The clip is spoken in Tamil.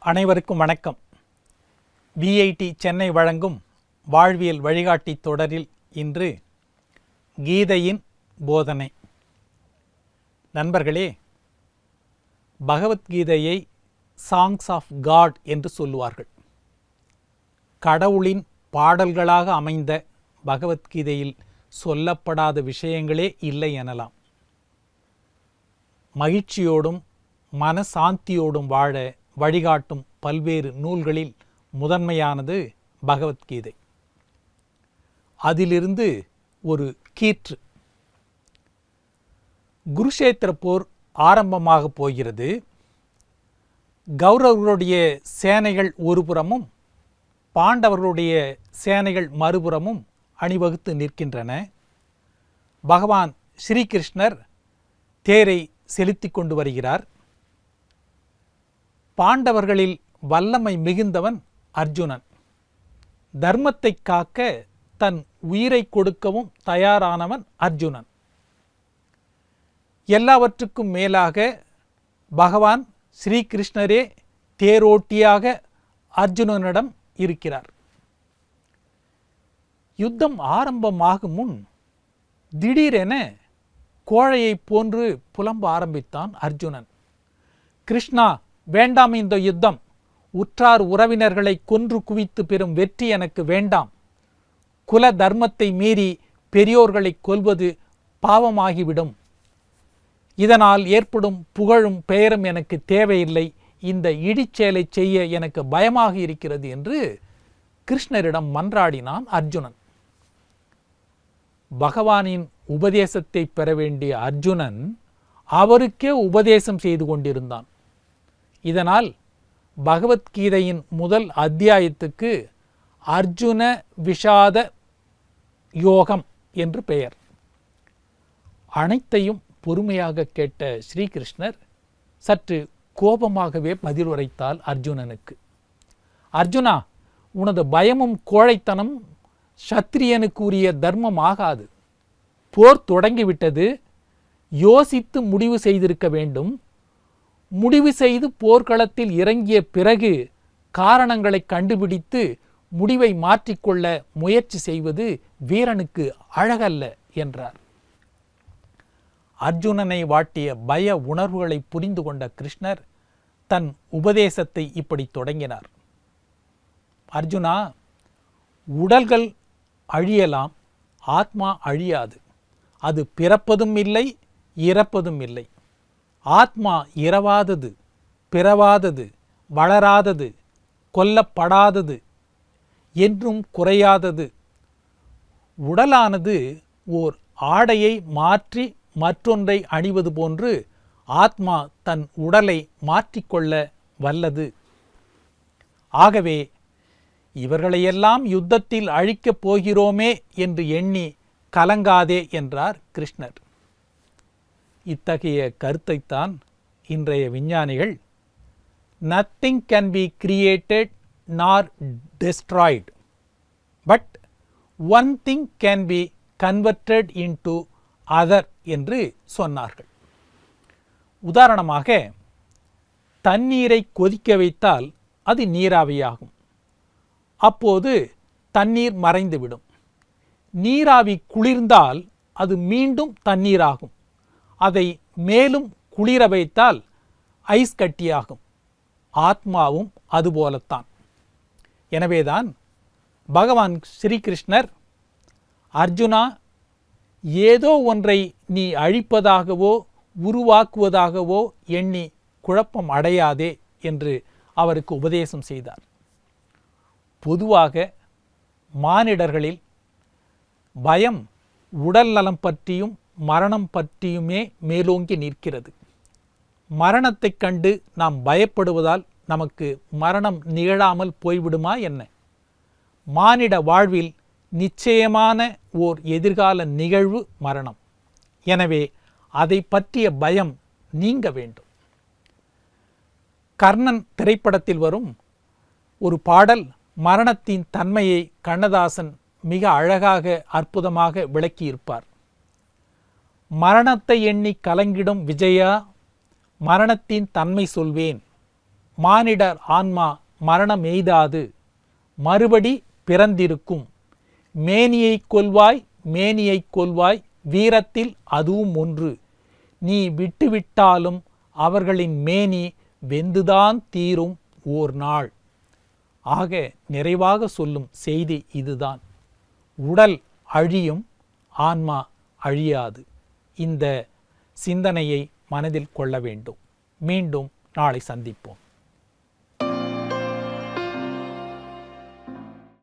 அனைவருக்கும் வணக்கம். விஐடி சென்னை வழங்கும் வாழ்வியல் வழிகாட்டி தொடரில் இன்று கீதையின் போதனை. நண்பர்களே, பகவத்கீதையை சாங்ஸ் ஆஃப் காட் என்று சொல்லுவார்கள். கடவுளின் பாடல்களாக அமைந்த பகவத்கீதையில் சொல்லப்படாத விஷயங்களே இல்லை எனலாம். மகிழ்ச்சியோடும் மனசாந்தியோடும் வாழ வழிகாட்டும் பல்வேறு நூல்களில் முதன்மையானது பகவத்கீதை. அதிலிருந்து ஒரு கீற்று. குருஷேத்திர போர் ஆரம்பமாக போகிறது. கௌரவர்களுடைய சேனைகள் ஒருபுறமும் பாண்டவர்களுடைய சேனைகள் மறுபுறமும் அணிவகுத்து நிற்கின்றன. பகவான் ஸ்ரீகிருஷ்ணர் தேரை செலுத்தி கொண்டு வருகிறார். பாண்டவர்களில் வல்லமை மிகுந்தவன் அர்ஜுனன். தர்மத்தை காக்க தன் உயிரை கொடுக்கவும் தயாரானவன் அர்ஜுனன். எல்லாவற்றுக்கும் மேலாக பகவான் ஸ்ரீகிருஷ்ணரே தேரோட்டியாக அர்ஜுனனிடம் இருக்கிறார். யுத்தம் ஆரம்பமாகும் முன் திடீரென கோழையை போன்று புலம்ப ஆரம்பித்தான் அர்ஜுனன். கிருஷ்ணா, வேண்டாம் இந்த யுத்தம். உற்றார் உறவினர்களை கொன்று குவித்து பெறும் வெற்றி எனக்கு வேண்டாம். குல தர்மத்தை மீறி பெரியோர்களை கொல்வது பாவமாகிவிடும். இதனால் ஏற்படும் புகழும் பெயரும் எனக்கு தேவையில்லை. இந்த இடிச்செயலை செய்ய எனக்கு பயமாக இருக்கிறது என்று கிருஷ்ணரிடம் மன்றாடினான் அர்ஜுனன். பகவானின் உபதேசத்தை பெற வேண்டிய அர்ஜுனன் அவருக்கே உபதேசம் செய்து கொண்டிருந்தான். இதனால் பகவத்கீதையின் முதல் அத்தியாயத்துக்கு அர்ஜுன விஷாத யோகம் என்று பெயர். அனைத்தையும் பொறுமையாக கேட்ட ஸ்ரீகிருஷ்ணர் சற்று கோபமாகவே பதில் உரைத்தால் அர்ஜுனனுக்கு. அர்ஜுனா, உனது பயமும் கோழைத்தனம் சத்திரியனுக்கு உரிய தர்மம் ஆகாது. போர் தொடங்கிவிட்டது. யோசித்து முடிவு செய்திருக்க வேண்டும். முடிவு செய்து போர்க்களத்தில் இறங்கிய பிறகு காரணங்களை கண்டுபிடித்து முடிவை மாற்றிக்கொள்ள முயற்சி செய்வது வீரனுக்கு அழகல்ல என்றார். அர்ஜுனனை வாட்டிய பய உணர்வுகளை புரிந்து கொண்ட கிருஷ்ணர் தன் உபதேசத்தை இப்படி தொடங்கினார். அர்ஜுனா, உடல்கள் அழியலாம், ஆத்மா அழியாது. அது பிறப்பதும் இல்லை, இறப்பதும் இல்லை. ஆத்மா இரவாதது, பிறவாதது, வளராதது, கொல்லப்படாதது, என்றும் குறையாதது. உடலானது ஓர் ஆடையை மாற்றி மற்றொன்றை அணிவது போன்று ஆத்மா தன் உடலை மாற்றிக்கொள்ள வல்லது. ஆகவே இவர்களையெல்லாம் யுத்தத்தில் அழிக்கப் போகிறோமே என்று எண்ணி கலங்காதே என்றார் கிருஷ்ணர். இத்தகைய கருத்தைத்தான் இன்றைய விஞ்ஞானிகள் நத்திங் கேன் பி கிரியேட்டட் நார் destroyed, but one thing can be converted into other என்று சொன்னார்கள். உதாரணமாக, தண்ணீரை கொதிக்க வைத்தால் அது நீராவியாகும். அப்போது தண்ணீர் மறைந்துவிடும். நீராவி குளிர்ந்தால் அது மீண்டும் தண்ணீராகும். அதை மேலும் குளிர வைத்தால் ஐஸ் கட்டியாகும். ஆத்மாவும் அதுபோலத்தான். எனவேதான் பகவான் ஸ்ரீகிருஷ்ணர், அர்ஜுனா, ஏதோ ஒன்றை நீ அழிப்பதாகவோ உருவாக்குவதாகவோ எண்ணி குழப்பம் அடையாதே என்று அவருக்கு உபதேசம் செய்தார். பொதுவாக மானிடர்களில் பயம் உடல் நலம் பற்றியும் மரணம் பற்றியுமே மேலோங்கி நிற்கிறது. மரணத்தைக் கண்டு நாம் பயப்படுவதால் நமக்கு மரணம் நிகழாமல் போய்விடுமா என்ன? மானிட வாழ்வில் நிச்சயமான ஓர் எதிர்கால நிகழ்வு மரணம். எனவே அதை பற்றிய பயம் நீங்க வேண்டும். கர்ணன் திரைப்படத்தில் வரும் ஒரு பாடல் மரணத்தின் தன்மையை கண்ணதாசன் மிக அழகாக அற்புதமாக விளக்கியிருப்பார். மரணத்தை எண்ணி கலங்கிடும் விஜயா, மரணத்தின் தன்மை சொல்வேன். மானிடர் ஆன்மா மரணம் எய்தாது மறுபடி பிறந்திருக்கும். மேனியைக் கொல்வாய் மேனியைக் கொல்வாய் வீரத்தில் அதுவும் ஒன்று. நீ விட்டுவிட்டாலும் அவர்களின் மேனி வெந்துதான் தீரும் ஓர் நாள். ஆக நிறைவாக சொல்லும் செய்தி இதுதான். உடல் அழியும், ஆன்மா அழியாது. இந்த சிந்தனையை மனதில் கொள்ள வேண்டும். மீண்டும் நாளை சந்திப்போம்.